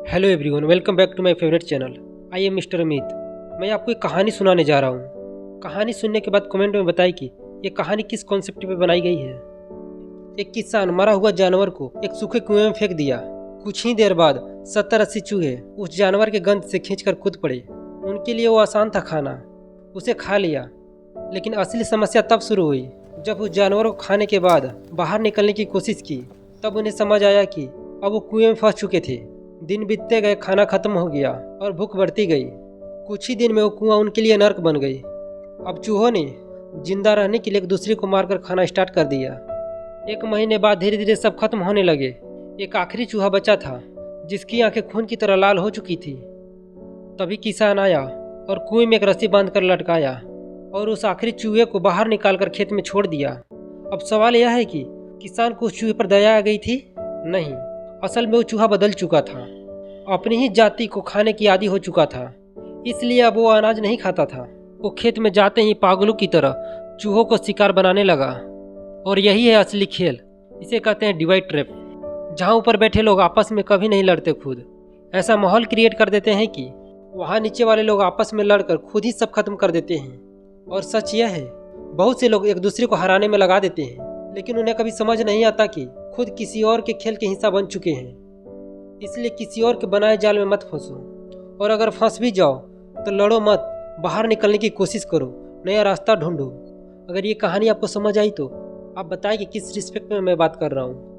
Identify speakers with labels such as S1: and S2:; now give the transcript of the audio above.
S1: Hello everyone, welcome back to my favourite channel. I am mister Amit. मैं आपको एक कहानी सुनाने जा रहा हूँ। कहानी सुनने के बाद कमेंट में बताएं कि ये कहानी किस कॉन्सेप्ट पे बनाई गई है। एक किसान मरा हुआ जानवर को एक सूखे कुएं में फेंक दिया। कुछ ही देर बाद 70-80 चूहे उस जानवर के गंध से खींचकर कूद पड़े। उनके लिए वो आसान था खाना, उसे खा लिया। लेकिन असली समस्या तब शुरू हुई जब उस जानवर को खाने के बाद बाहर निकलने की कोशिश की। तब उन्हें समझ आया कि अब वो कुएं में फंस चुके थे। दिन बीतते गए, खाना खत्म हो गया और भूख बढ़ती गई। कुछ ही दिन में वो कुआं उनके लिए नर्क बन गई। अब चूहों ने जिंदा रहने के लिए एक दूसरे को मारकर खाना स्टार्ट कर दिया। एक महीने बाद धीरे धीरे सब खत्म होने लगे। एक आखिरी चूहा बचा था जिसकी आंखें खून की तरह लाल हो चुकी थी। तभी किसान आया और कुएं में एक रस्सी बांधकर लटकाया और उस आखिरी चूहे को बाहर निकालकर खेत में छोड़ दिया। अब सवाल यह है कि किसान को उस चूहे पर दया आ गई थी? नहीं, असल में वो चूहा बदल चुका था। अपनी ही जाति को खाने की आदी हो चुका था, इसलिए अब वो अनाज नहीं खाता था। वो खेत में जाते ही पागलों की तरह चूहों को शिकार बनाने लगा। और यही है असली खेल, इसे कहते हैं डिवाइड ट्रैप, जहाँ ऊपर बैठे लोग आपस में कभी नहीं लड़ते, खुद ऐसा माहौल क्रिएट कर देते हैं कि वहाँ नीचे वाले लोग आपस में लड़कर खुद ही सब खत्म कर देते हैं। और सच यह है, बहुत से लोग एक दूसरे को हराने में लगा देते हैं, लेकिन उन्हें कभी समझ नहीं आता कि खुद किसी और के खेल के हिस्सा बन चुके हैं। इसलिए किसी और के बनाए जाल में मत फंसो, और अगर फंस भी जाओ तो लड़ो मत, बाहर निकलने की कोशिश करो, नया रास्ता ढूंढो। अगर ये कहानी आपको समझ आई तो आप बताएं कि किस रिस्पेक्ट में मैं बात कर रहा हूँ।